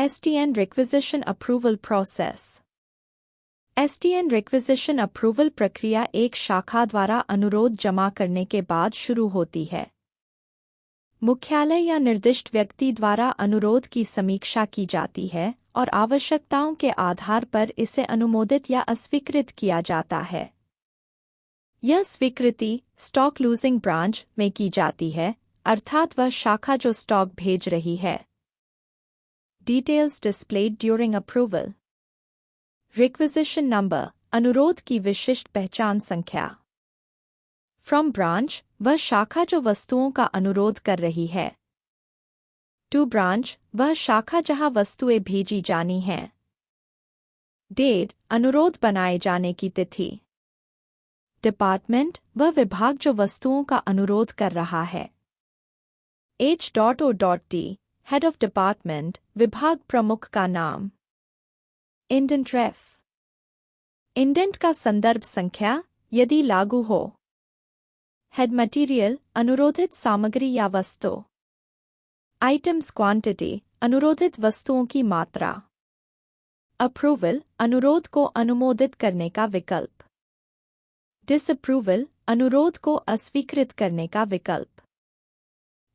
STN Requisition Approval Process। STN Requisition Approval प्रक्रिया एक शाखा द्वारा अनुरोध जमा करने के बाद शुरू होती है। मुख्यालय या निर्दिष्ट व्यक्ति द्वारा अनुरोध की समीक्षा की जाती है और आवश्यकताओं के आधार पर इसे अनुमोदित या अस्वीकृत किया जाता है। यह स्वीकृति स्टॉक लूजिंग ब्रांच में की जाती है, अर्थात वह शाखा जो स्टॉक भेज रही है। Details displayed during approval। Requisition number अनुरोध की विशिष्ट पहचान संख्या। From branch वह शाखा जो वस्तुओं का अनुरोध कर रही है। To branch वह शाखा जहां वस्तुएं भेजी जानी हैं। Date अनुरोध बनाए जाने की तिथि। Department वह विभाग जो वस्तुओं का अनुरोध कर रहा है। H.O.T हेड ऑफ डिपार्टमेंट विभाग प्रमुख का नाम। इंडेंट रेफ इंडेंट का संदर्भ संख्या यदि लागू हो। हेड मटेरियल अनुरोधित सामग्री या वस्तु। आइटम्स क्वांटिटी अनुरोधित वस्तुओं की मात्रा। अप्रूवल अनुरोध को अनुमोदित करने का विकल्प। डिसअप्रूवल अनुरोध को अस्वीकृत करने का विकल्प।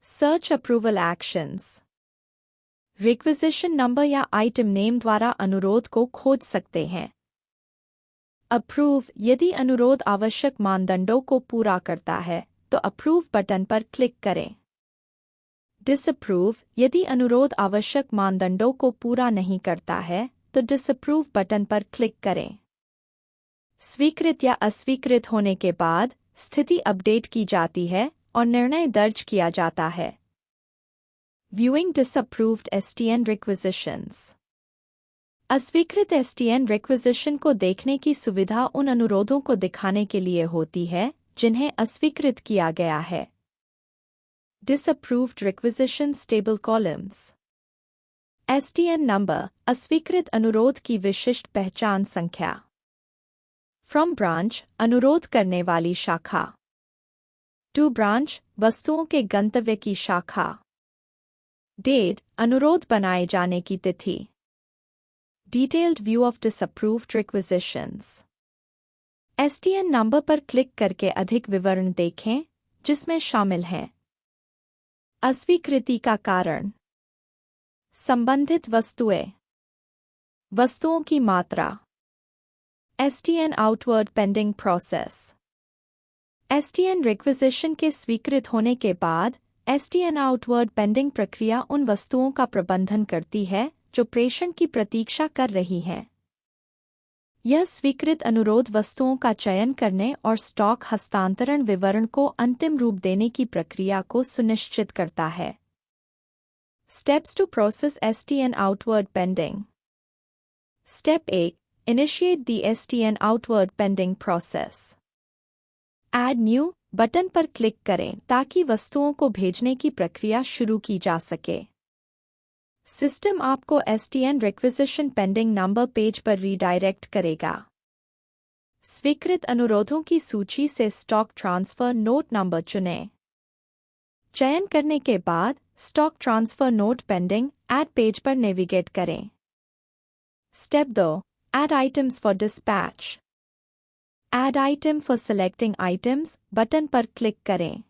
Search approval actions requisition number या आइटम नेम द्वारा अनुरोध को खोज सकते हैं। अप्रूव यदि अनुरोध आवश्यक मानदंडों को पूरा करता है तो अप्रूव बटन पर क्लिक करें। डिसअप्रूव यदि अनुरोध आवश्यक मानदंडों को पूरा नहीं करता है तो डिसअप्रूव बटन पर क्लिक करें। स्वीकृत या अस्वीकृत होने के बाद स्थिति अपडेट की जाती है और निर्णय दर्ज किया जाता है। Viewing disapproved STN requisitions। अस्वीकृत STN requisition को देखने की सुविधा उन अनुरोधों को दिखाने के लिए होती है जिन्हें अस्वीकृत किया गया है। Disapproved requisitions table columns। STN number अस्वीकृत अनुरोध की विशिष्ट पहचान संख्या। From branch अनुरोध करने वाली शाखा। To branch वस्तुओं के गंतव्य की शाखा। Date अनुरोध बनाए जाने की तिथि। Detailed view of disapproved requisitions। STN number पर क्लिक करके अधिक विवरण देखें जिसमें शामिल हैं। अस्वीकृति का कारण। संबंधित वस्तुएं। वस्तुओं की मात्रा। STN outward pending process। STN requisition के स्वीकृत होने के बाद STN आउटवर्ड पेंडिंग प्रक्रिया उन वस्तुओं का प्रबंधन करती है जो प्रेषण की प्रतीक्षा कर रही हैं। यह स्वीकृत अनुरोध वस्तुओं का चयन करने और स्टॉक हस्तांतरण विवरण को अंतिम रूप देने की प्रक्रिया को सुनिश्चित करता है। Steps to process STN outward pending। Step 1 Initiate the STN outward pending process। Add new button पर क्लिक करें ताकि वस्तुओं को भेजने की प्रक्रिया शुरू की जा सके। सिस्टम आपको STN requisition pending number page पर रीडायरेक्ट करेगा। स्वीकृत अनुरोधों की सूची से स्टॉक ट्रांसफर नोट नंबर चुनें। चयन करने के बाद stock transfer note pending add page पर नेविगेट करें। Step 2 add items for dispatch. Add item for selecting items button पर क्लिक करें।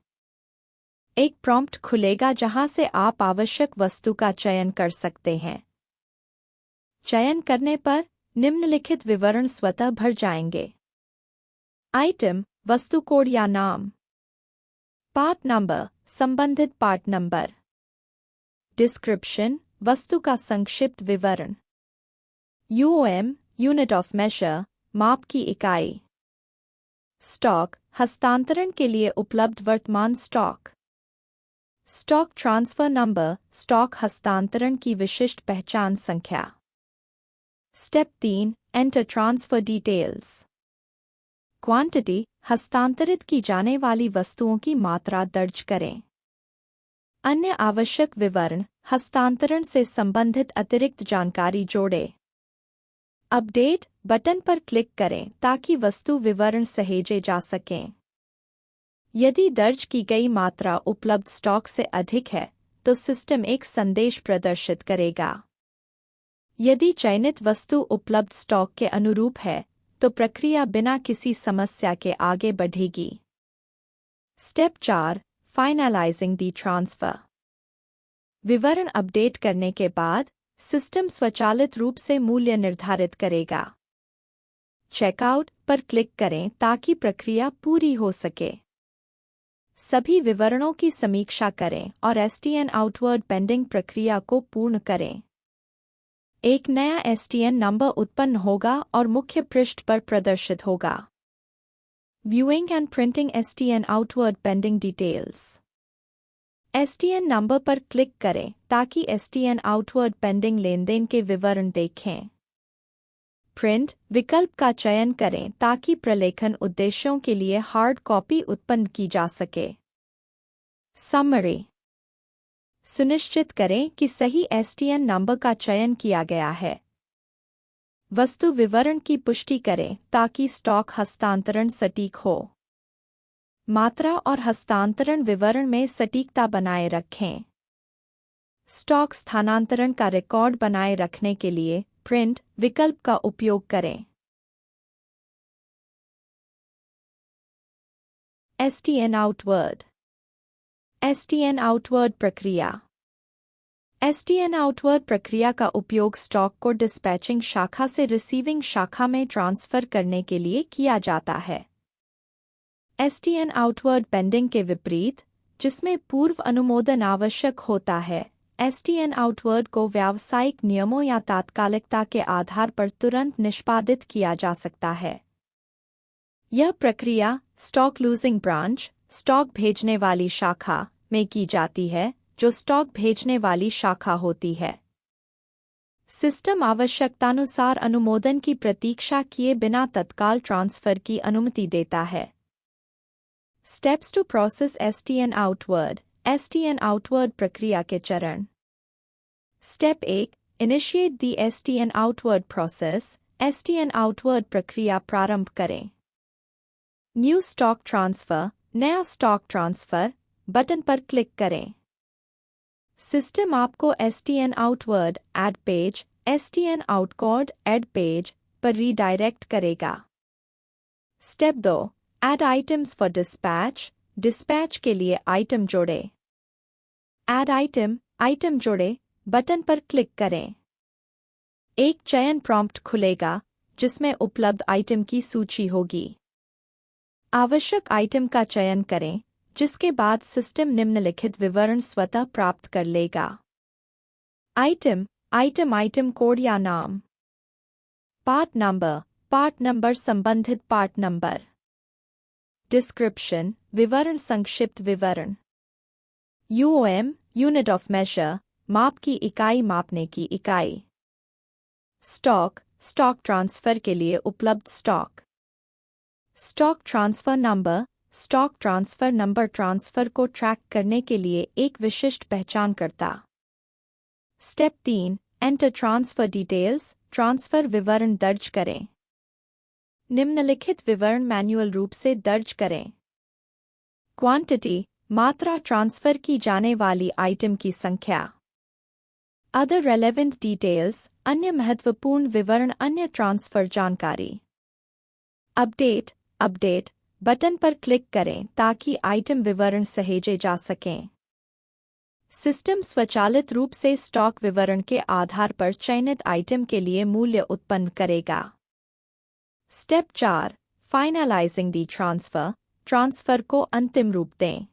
एक प्रॉम्प्ट खुलेगा जहां से आप आवश्यक वस्तु का चयन कर सकते हैं। चयन करने पर निम्नलिखित विवरण स्वतः भर जाएंगे। आइटम वस्तु कोड या नाम। पार्ट नंबर संबंधित पार्ट नंबर। डिस्क्रिप्शन वस्तु का संक्षिप्त विवरण। UOM यूनिट ऑफ मेजर माप की इकाई। स्टॉक हस्तांतरण के लिए उपलब्ध वर्तमान stock. Stock transfer number stock हस्तांतरण की विशिष्ट पहचान संख्या। Step 3 enter transfer details. Quantity हस्तांतरित की जाने वाली वस्तुओं की मात्रा दर्ज करें। अन्य आवश्यक विवरण हस्तांतरण से संबंधित अतिरिक्त जानकारी जोड़ें। अपडेट बटन पर क्लिक करें ताकि वस्तु विवरण सहेजे जा सकें। यदि दर्ज की गई मात्रा उपलब्ध स्टॉक से अधिक है तो सिस्टम एक संदेश प्रदर्शित करेगा। यदि चयनित वस्तु उपलब्ध स्टॉक के अनुरूप है तो प्रक्रिया बिना किसी समस्या के आगे बढ़ेगी। स्टेप 4 फाइनलाइजिंग दी ट्रांसफर। विवरण अपडेट करने के बाद सिस्टम स्वचालित रूप से मूल्य निर्धारित करेगा। चेकआउट पर क्लिक करें ताकि प्रक्रिया पूरी हो सके। सभी विवरणों की समीक्षा करें और STN आउटवर्ड पेंडिंग प्रक्रिया को पूर्ण करें। एक नया STN नंबर उत्पन्न होगा और मुख्य पृष्ठ पर प्रदर्शित होगा। Viewing and printing STN outward pending details. STN number पर क्लिक करें ताकि STN आउटवर्ड पेंडिंग लेनदेन के विवरण देखें। प्रिंट विकल्प का चयन करें ताकि प्रलेखन उद्देश्यों के लिए हार्ड कॉपी उत्पन्न की जा सके। समरी। सुनिश्चित करें कि सही STN नंबर का चयन किया गया है। वस्तु विवरण की पुष्टि करें ताकि स्टॉक हस्तांतरण सटीक हो। मात्रा और हस्तांतरण विवरण में सटीकता बनाए रखें। स्टॉक स्थानांतरण का रिकॉर्ड बनाए रखने के लिए प्रिंट विकल्प का उपयोग करें। STN outward. STN आउटवर्ड प्रक्रिया। STN आउटवर्ड प्रक्रिया का उपयोग स्टॉक को डिस्पैचिंग शाखा से रिसीविंग शाखा में ट्रांसफर करने के लिए किया जाता है। STN आउटवर्ड पेंडिंग के विपरीत, जिसमें पूर्व अनुमोदन आवश्यक होता है, STN आउटवर्ड को व्यावसायिक नियमों या तात्कालिकता के आधार पर तुरंत निष्पादित किया जा सकता है। यह प्रक्रिया स्टॉक लूजिंग ब्रांच, स्टॉक भेजने वाली शाखा, में की जाती है, जो स्टॉक भेजने वाली शाखा होती है। सिस्टम आवश्यकतानुसार अनुमोदन की प्रतीक्षा किए बिना तत्काल ट्रांसफर की अनुमति देता है। Steps to process STN outward. STN outward प्रक्रिया के चरण। Step 1 initiate the STN outward process. STN outward प्रक्रिया प्रारंभ करें। न्यू स्टॉक ट्रांसफर, नया स्टॉक ट्रांसफर बटन पर क्लिक करें। सिस्टम आपको STN outward add page, STN outward add page पर रीडायरेक्ट करेगा। Step 2 add items for dispatch. Dispatch के लिए आइटम जोड़े। ऐड आइटम, आइटम जोड़े बटन पर क्लिक करें। एक चयन प्रॉम्प्ट खुलेगा जिसमें उपलब्ध आइटम की सूची होगी। आवश्यक आइटम का चयन करें, जिसके बाद सिस्टम निम्नलिखित विवरण स्वतः प्राप्त कर लेगा। आइटम, आइटम कोड या नाम। पार्ट नंबर संबंधित पार्ट नंबर। डिस्क्रिप्शन, विवरण संक्षिप्त विवरण। UOM, यूनिट ऑफ मेजर, माप की इकाई, मापने की इकाई। स्टॉक, स्टॉक ट्रांसफर के लिए उपलब्ध stock. Stock transfer number, stock transfer number transfer को ट्रैक करने के लिए एक विशिष्ट पहचानकर्ता। Step 3 enter transfer details, transfer विवरण दर्ज करें। निम्नलिखित विवरण मैन्युअल रूप से दर्ज करें। क्वांटिटी, मात्रा, ट्रांसफर की जाने वाली आइटम की संख्या। अदर रेलेवेंट डिटेल्स, अन्य महत्वपूर्ण विवरण, अन्य ट्रांसफर जानकारी। अपडेट बटन पर क्लिक करें ताकि आइटम विवरण सहेजे जा सकें। सिस्टम स्वचालित रूप से स्टॉक विवरण के आधार पर चयनित आइटम के लिए मूल्य उत्पन्न करेगा। स्टेप 4 फाइनलाइजिंग दी ट्रांसफर, ट्रांसफर को अंतिम रूप दें।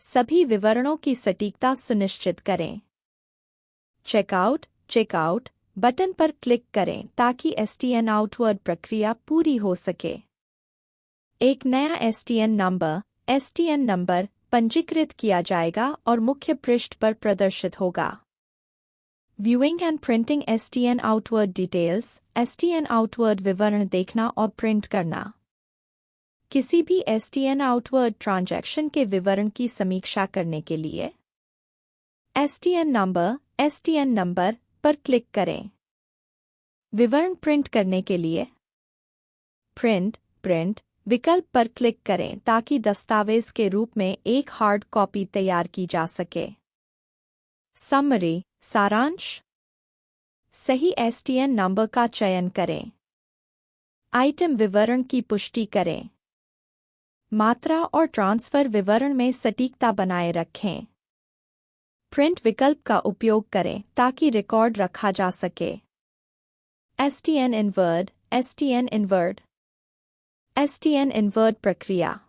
सभी विवरणों की सटीकता सुनिश्चित करें। चेकआउट बटन पर क्लिक करें ताकि STN आउटवर्ड प्रक्रिया पूरी हो सके। एक नया STN नंबर पंजीकृत किया जाएगा और मुख्य पृष्ठ पर प्रदर्शित होगा। Viewing and printing STN outward details, STN outward विवरण देखना और प्रिंट करना। किसी भी STN आउटवर्ड ट्रांजैक्शन के विवरण की समीक्षा करने के लिए STN नंबर पर क्लिक करें। विवरण प्रिंट करने के लिए प्रिंट विकल्प पर क्लिक करें ताकि दस्तावेज के रूप में एक हार्ड कॉपी तैयार की जा सके। समरी, सारांश। सही STN नंबर का चयन करें। आइटम विवरण की पुष्टि करें। मात्रा और ट्रांसफर विवरण में सटीकता बनाए रखें। प्रिंट विकल्प का उपयोग करें ताकि रिकॉर्ड रखा जा सके। STN inward, STN inward, STN inward प्रक्रिया।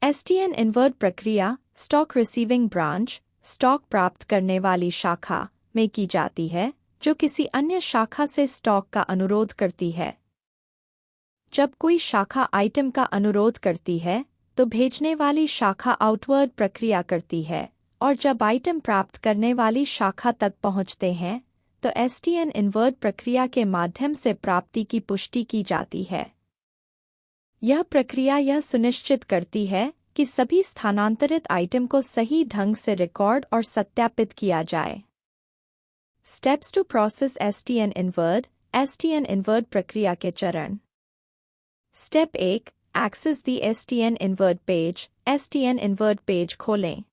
STN इनवर्ड प्रक्रिया स्टॉक रिसीविंग ब्रांच, स्टॉक प्राप्त करने वाली शाखा में की जाती है जो किसी अन्य शाखा से स्टॉक का अनुरोध करती है। जब कोई शाखा आइटम का अनुरोध करती है तो भेजने वाली शाखा आउटवर्ड प्रक्रिया करती है, और जब आइटम प्राप्त करने वाली शाखा तक पहुंचते हैं तो STN इनवर्ड प्रक्रिया के माध्यम से प्राप्ति की पुष्टि की जाती है। यह प्रक्रिया यह सुनिश्चित करती है कि सभी स्थानांतरित आइटम को सही ढंग से रिकॉर्ड और सत्यापित किया जाए। Steps to process STN inward, STN inward प्रक्रिया के चरण। Step 1, access the STN inward page. STN inward page खोलें।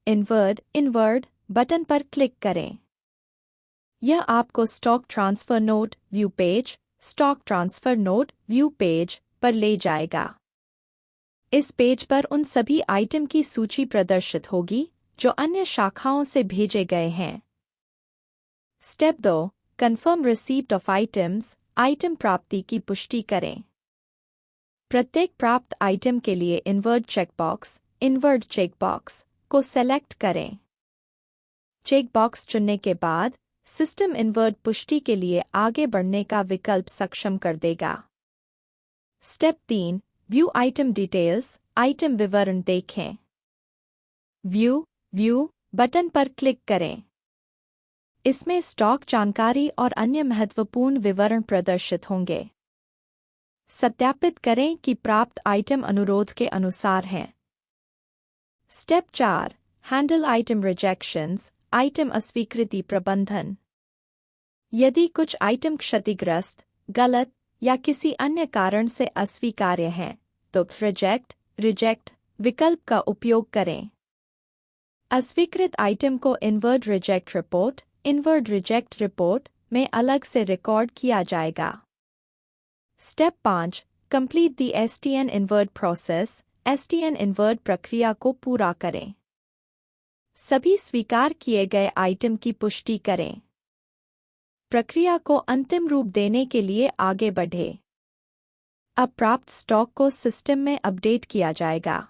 इनवर्ड बटन पर क्लिक करें। यह आपको stock transfer note view page, stock transfer note view page पर ले जाएगा। इस पेज पर उन सभी आइटम की सूची प्रदर्शित होगी जो अन्य शाखाओं से भेजे गए हैं। Step 2, confirm receipt of items. Item प्राप्ति की पुष्टि करें। प्रत्येक प्राप्त आइटम के लिए इनवर्ड चेकबॉक्स को सेलेक्ट करें। चेकबॉक्स चुनने के बाद सिस्टम इनवर्ड पुष्टि के लिए आगे बढ़ने का विकल्प सक्षम कर देगा। Step 3, view item details. Item विवरण देखें। व्यू बटन पर क्लिक करें। इसमें स्टॉक जानकारी और अन्य महत्वपूर्ण विवरण प्रदर्शित होंगे। सत्यापित करें कि प्राप्त आइटम अनुरोध के अनुसार हैं। Step 4, handle item rejections. Item अस्वीकृति प्रबंधन। यदि कुछ आइटम क्षतिग्रस्त, गलत या किसी अन्य कारण से अस्वीकार्य हैं तो रिजेक्ट विकल्प का उपयोग करें। अस्वीकृत आइटम को इनवर्ड रिजेक्ट रिपोर्ट में अलग से रिकॉर्ड किया जाएगा। Step 5, complete the STN inward process. STN inward प्रक्रिया को पूरा करें। सभी स्वीकार किए गए आइटम की पुष्टि करें। प्रक्रिया को अंतिम रूप देने के लिए आगे बढ़े। अब प्राप्त स्टॉक को सिस्टम में अपडेट किया जाएगा।